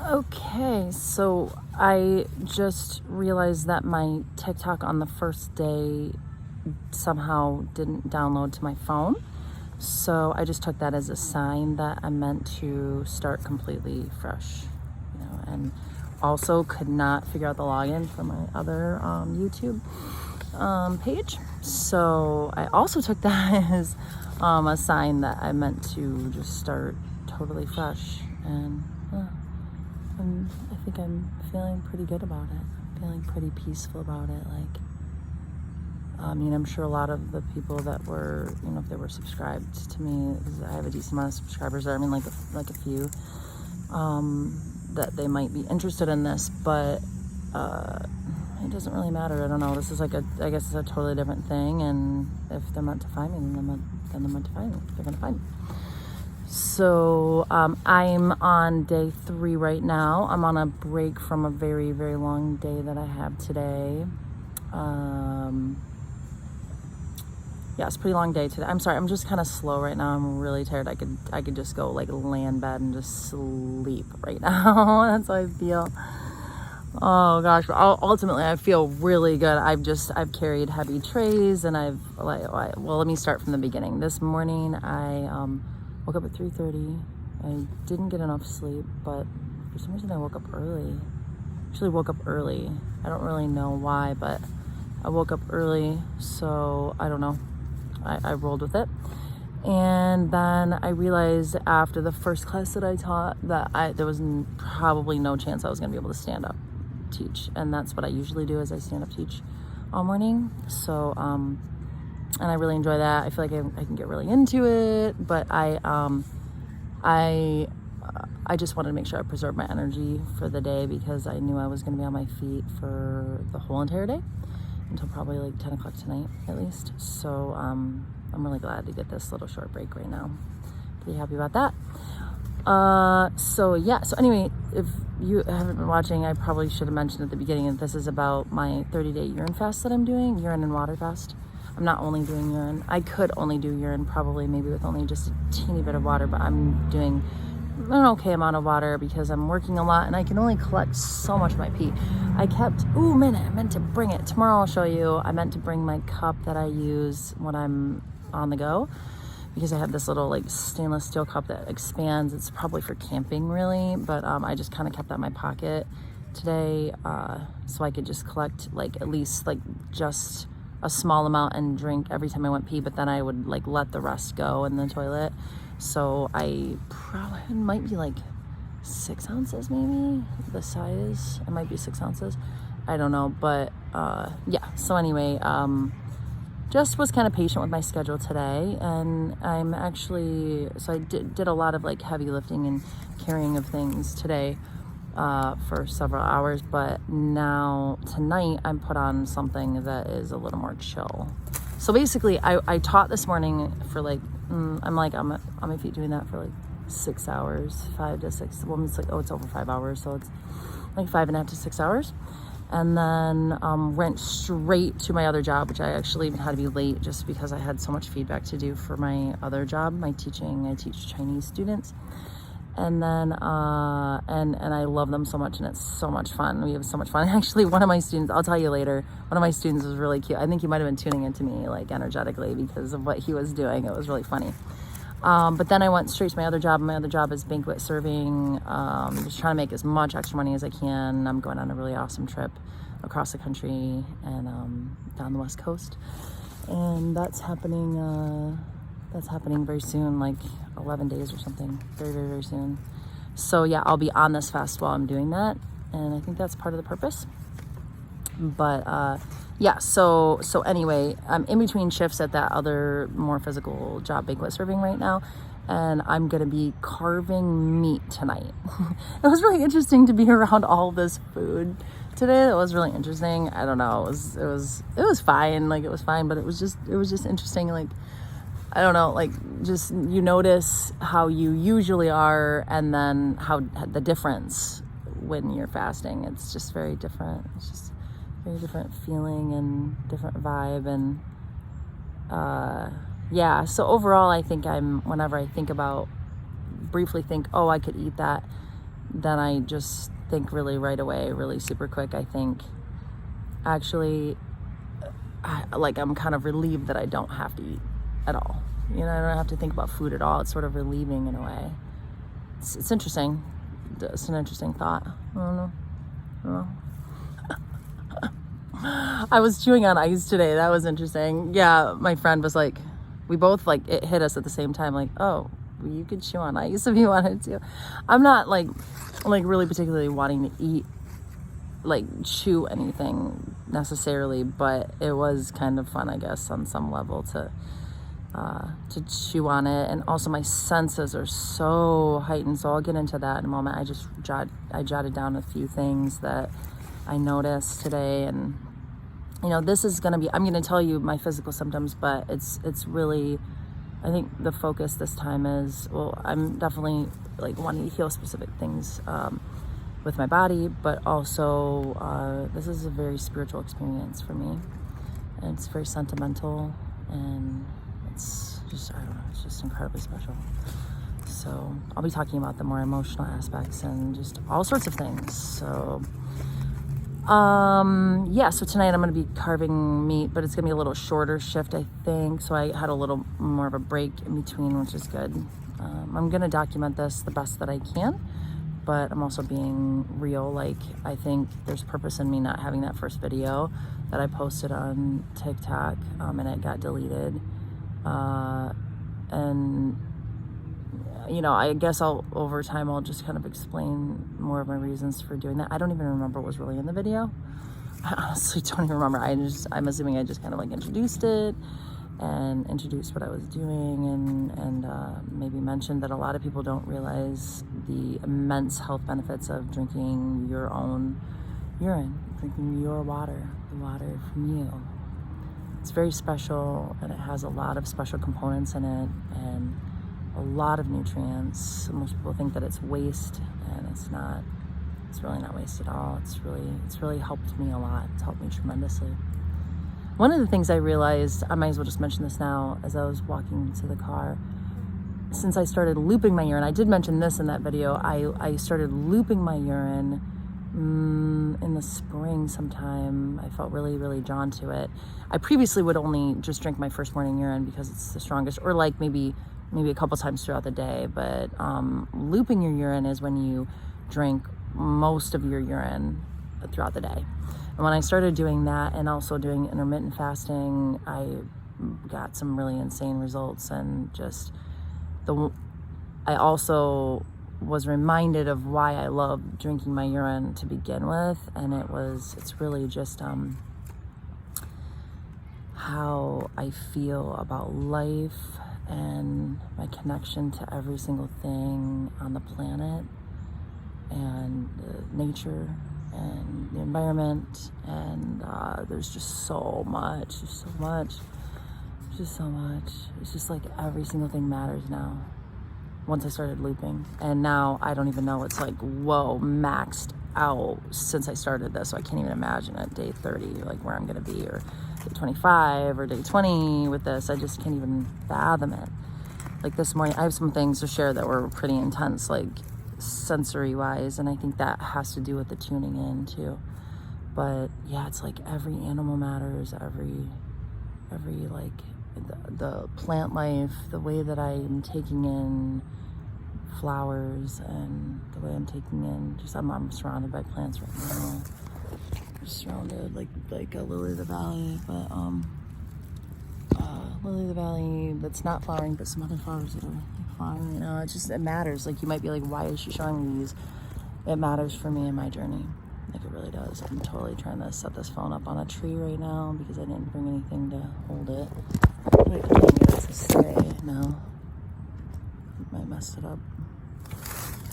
Okay, so I just realized that my TikTok on the first day somehow didn't download to my phone. So I just took that as a sign that I'm meant to start completely fresh, and also could not figure out the login for my other YouTube page. So I also took that as a sign that I meant to just start totally fresh. And I think I'm feeling pretty good about it. Feeling pretty peaceful about it. I'm sure a lot of the people that were, if they were subscribed to me, because I have a decent amount of subscribers there. Like a few, that they might be interested in this, but it doesn't really matter. I don't know. This is I guess it's a totally different thing. And if they're meant to find me, then they're meant to find me. They're gonna find me. So I'm on day 3 right now. I'm on a break from a very, very long day that I have today. Yeah, it's a pretty long day today. I'm sorry, I'm just kind of slow right now. I'm really tired. I could just go lay in bed and just sleep right now. That's how I feel. Oh gosh, but ultimately I feel really good. I've carried heavy trays, and let me start from the beginning. This morning I woke up at 3:30. I didn't get enough sleep, but for some reason I woke up early. Actually woke up early. I don't really know why, but I woke up early, so I don't know. I rolled with it. And then I realized after the first class that I taught that there was probably no chance I was going to be able to stand up teach. And that's what I usually do, is I stand up teach all morning. So, and I really enjoy that. I feel like I can get really into it, but I just wanted to make sure I preserved my energy for the day, because I knew I was going to be on my feet for the whole entire day, until probably 10 o'clock tonight at least. So I'm really glad to get this little short break right now. Pretty happy about that. So anyway, if you haven't been watching, I probably should have mentioned at the beginning that this is about my 30-day urine fast that I'm doing, urine and water fast. I'm not only doing urine. I could only do urine, probably maybe with only just a teeny bit of water, but I'm doing an okay amount of water because I'm working a lot and I can only collect so much of my pee. I meant to bring it. Tomorrow I'll show you. I meant to bring my cup that I use when I'm on the go, because I have this little stainless steel cup that expands. It's probably for camping really, but I just kind of kept that in my pocket today, so I could just collect at least just a small amount and drink every time I went pee, but then I would let the rest go in the toilet. So I probably might be 6 ounces, maybe the size. It might be 6 ounces. I don't know, but yeah. So anyway, just was kind of patient with my schedule today, and I did a lot of heavy lifting and carrying of things today for several hours, but now tonight I'm put on something that is a little more chill. So basically I taught this morning for I'm on my feet doing that for 6 hours, 5 to 6. Well, it's over 5 hours, so it's 5.5 to 6 hours. And then went straight to my other job, which I actually even had to be late just because I had so much feedback to do for my other job, I teach Chinese students. And then and I love them so much, and it's so much fun. We have so much fun. Actually, one of my students, I'll tell you later, one of my students was really cute. I think he might have been tuning into me energetically because of what he was doing. It was really funny. But then I went straight to my other job. My other job is banquet serving. Just trying to make as much extra money as I can. I'm going on a really awesome trip across the country and down the West Coast, and that's happening very soon, 11 days or something, very, very, very soon. So yeah, I'll be on this fast while I'm doing that, and I think that's part of the purpose. But yeah, so anyway, I'm in between shifts at that other more physical job, banquet serving, right now, and I'm gonna be carving meat tonight. It was really interesting to be around all this food today. It was really interesting. I don't know, it was fine, it was fine, but it was just interesting. I don't know, just you notice how you usually are, and then how the difference when you're fasting. It's just very different. It's just very different feeling and different vibe. And yeah, so overall I think whenever I briefly think, oh, I could eat that, then I just think really right away, really super quick. I think actually, I'm kind of relieved that I don't have to eat at all. You know, I don't have to think about food at all. It's sort of relieving in a way. It's interesting. It's an interesting thought. I don't know. I was chewing on ice today. That was interesting. Yeah, my friend was like, we both like, it hit us at the same time. Like, oh, you could chew on ice if you wanted to. I'm not like really particularly wanting to eat, like chew anything necessarily, but it was kind of fun, I guess, on some level to chew on it. And also my senses are so heightened, so I'll get into that in a moment. I jotted down a few things that I noticed today, and you know, this is gonna be, I'm gonna tell you my physical symptoms, but it's really, I think the focus this time is, well, I'm definitely like wanting to heal specific things with my body, but also this is a very spiritual experience for me, and it's very sentimental, and it's just, I don't know, it's just incredibly special. So I'll be talking about the more emotional aspects and just all sorts of things. So yeah, so tonight I'm going to be carving meat, but it's going to be a little shorter shift, I think. So I had a little more of a break in between, which is good. I'm going to document this the best that I can, but I'm also being real. Like, I think there's purpose in me not having that first video that I posted on TikTok, and it got deleted. And you know, I guess over time I'll just kind of explain more of my reasons for doing that. I don't even remember what was really in the video. I honestly don't even remember. I'm assuming I just kind of like introduced it and introduced what I was doing, and maybe mentioned that a lot of people don't realize the immense health benefits of drinking your own urine, drinking your water, the water from you. It's very special, and it has a lot of special components in it, and a lot of nutrients. Most people think that it's waste, and it's not. It's really not waste at all. It's really helped me a lot. It's helped me tremendously. One of the things I realized, I might as well just mention this now, as I was walking to the car, since I started looping my urine, I did mention this in that video, I started looping my urine in the spring sometime. I felt really, really drawn to it. I previously would only just drink my first morning urine because it's the strongest, or like maybe a couple times throughout the day, but looping your urine is when you drink most of your urine throughout the day. And when I started doing that, and also doing intermittent fasting, I got some really insane results, and just I also was reminded of why I love drinking my urine to begin with, and it's really just how I feel about life and my connection to every single thing on the planet, and nature, and the environment, and there's just so much. It's just like every single thing matters now, once I started looping. And now I don't even know, it's like, whoa, maxed out since I started this, so I can't even imagine at day 30 like where I'm gonna be, or day 25 or day 20 with this. I just can't even fathom it. Like this morning, I have some things to share that were pretty intense, like sensory wise, and I think that has to do with the tuning in too. But yeah, it's like every animal matters, every like the plant life, the way that I'm taking in flowers, and the way I'm taking in just, I'm surrounded by plants right now. I'm surrounded like a lily of the valley, but lily of the valley that's not flowering, but some other flowers that are flowering. You know, it matters. Like, you might be like, why is she showing me these? It matters for me in my journey. Like, it really does. I'm totally trying to set this phone up on a tree right now because I didn't bring anything to hold it. Wait, I can't get it to stay. No, I might mess it up.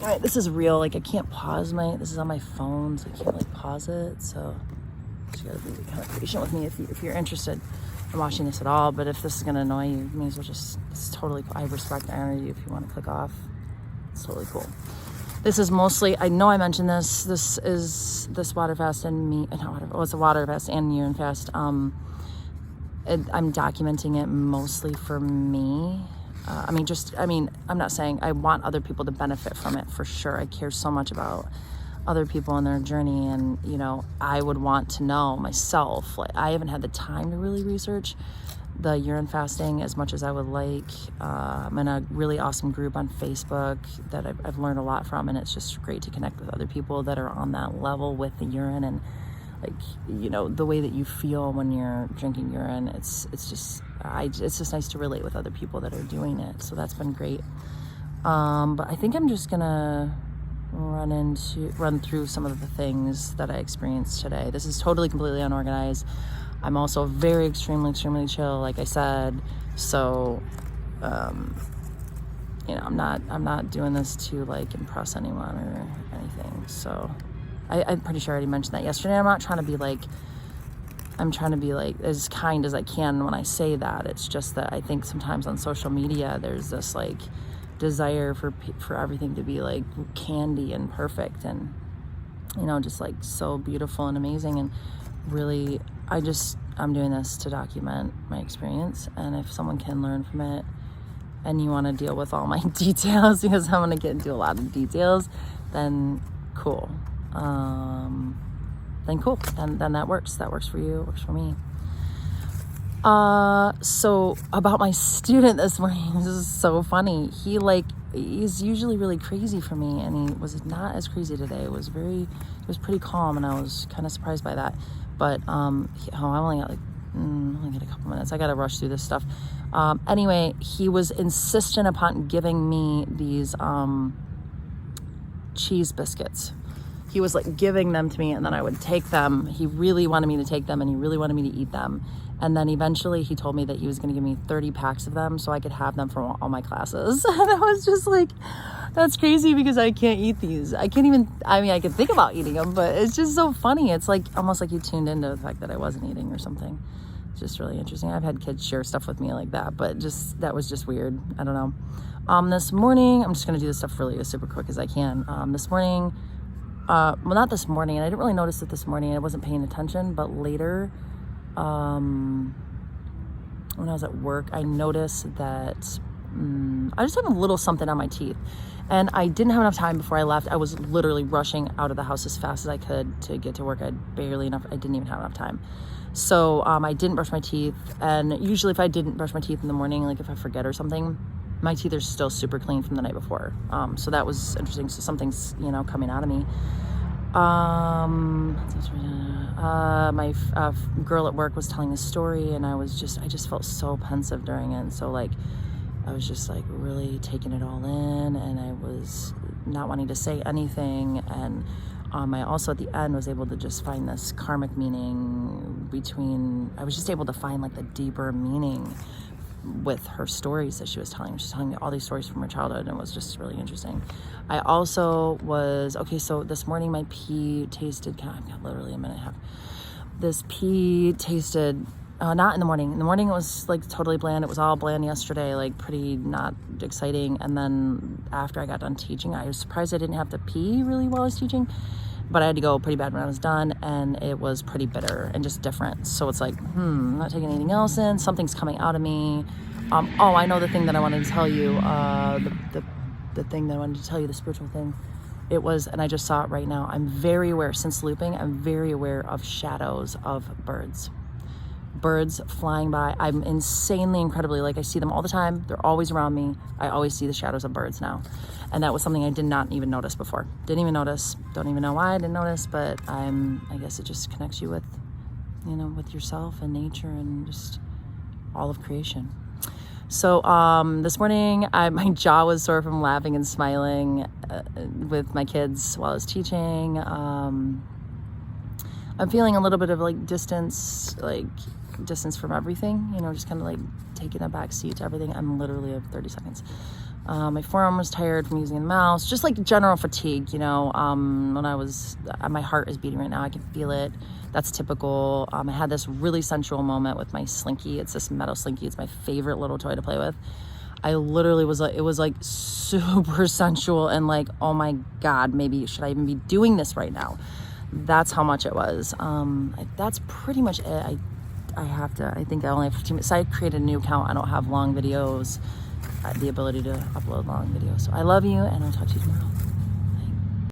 All right, this is real. Like, I can't pause this is on my phone, so I can't like pause it. So you gotta be kind of patient with me if you're interested in watching this at all. But if this is gonna annoy you, you may as well it's totally cool. I respect the energy. If you want to click off, it's totally cool. This is mostly, I know I mentioned this is this water fast and it's a water fast and urine fast. I'm documenting it mostly for me. I'm not saying I want other people to benefit from it, for sure. I care so much about other people and their journey, and I would want to know myself. Like, I haven't had the time to really research the urine fasting as much as I would like. I'm in a really awesome group on Facebook that I've learned a lot from, and it's just great to connect with other people that are on that level with the urine, and the way that you feel when you're drinking urine. It's just nice to relate with other people that are doing it. So that's been great. But I think I'm just gonna run through some of the things that I experienced today. This is totally completely unorganized. I'm also very extremely chill, like I said. So I'm not doing this to like impress anyone or anything. So I'm pretty sure I already mentioned that yesterday. I'm trying to be like as kind as I can when I say that. It's just that I think sometimes on social media there's this like desire for everything to be like candy and perfect, and just like so beautiful and amazing. And really, I'm doing this to document my experience, and if someone can learn from it and you want to deal with all my details, because I'm going to get into a lot of details, then cool. Then that works for you, it works for me. So about my student this morning, this is so funny. He's usually really crazy for me, and he was not as crazy today. It was pretty calm, and I was kind of surprised by that. But I only got a couple minutes. I got to rush through this stuff. Anyway, he was insistent upon giving me these cheese biscuits. He was like giving them to me, and then I would take them. He really wanted me to take them, and he really wanted me to eat them. And then eventually he told me that he was going to give me 30 packs of them so I could have them for all my classes. And I was just like, that's crazy, because I can't eat these. I can think about eating them, but it's just so funny. It's like almost like he tuned into the fact that I wasn't eating or something. It's just really interesting. I've had kids share stuff with me like that, but that was just weird. I don't know. This morning, I'm just going to do this stuff really as super quick as I can. This morning, not this morning, and I didn't really notice it this morning. I wasn't paying attention, but later, when I was at work, I noticed that I just have a little something on my teeth, and I didn't have enough time before I left. I was literally rushing out of the house as fast as I could to get to work. I didn't even have enough time. So I didn't brush my teeth, and usually if I didn't brush my teeth in the morning, like if I forget or something, my teeth are still super clean from the night before. So that was interesting. So something's coming out of me. My girl at work was telling a story, and I just felt so pensive during it. And so I was just like really taking it all in, and I was not wanting to say anything. And I also at the end was able to just find this karmic meaning I was just able to find like the deeper meaning with her stories that she was telling. She's telling me all these stories from her childhood, and it was just really interesting. I also so this morning my pee tasted, I've got literally a minute and a half. This pee tasted, not in the morning. In the morning it was like totally bland. It was all bland yesterday, like pretty not exciting. And then after I got done teaching, I was surprised I didn't have to pee really while I was teaching, but I had to go pretty bad when I was done, and it was pretty bitter and just different. So it's like, I'm not taking anything else in. Something's coming out of me. I know the thing that I wanted to tell you, the thing that I wanted to tell you, the spiritual thing. It was, and I just saw it right now. I'm very aware, since looping, I'm very aware of shadows of birds. Birds flying by. I'm incredibly, I see them all the time. They're always around me. I always see the shadows of birds now. And that was something I did not even notice before. Didn't even notice. Don't even know why I didn't notice, but I guess it just connects you with, with yourself and nature and just all of creation. So this morning, my jaw was sore from laughing and smiling with my kids while I was teaching. I'm feeling a little bit of distance from everything, just kind of taking a back seat to everything. I'm literally at 30 seconds. My forearm was tired from using the mouse, just general fatigue, when my heart is beating right now. I can feel it. That's typical. I had this really sensual moment with my slinky. It's this metal slinky. It's my favorite little toy to play with. I literally was it was super sensual and oh my God, maybe should I even be doing this right now? That's how much it was. That's pretty much it. I think I only have 15 minutes. So I created a new account. I don't have long videos the ability to upload long videos. So I love you, and I'll talk to you tomorrow.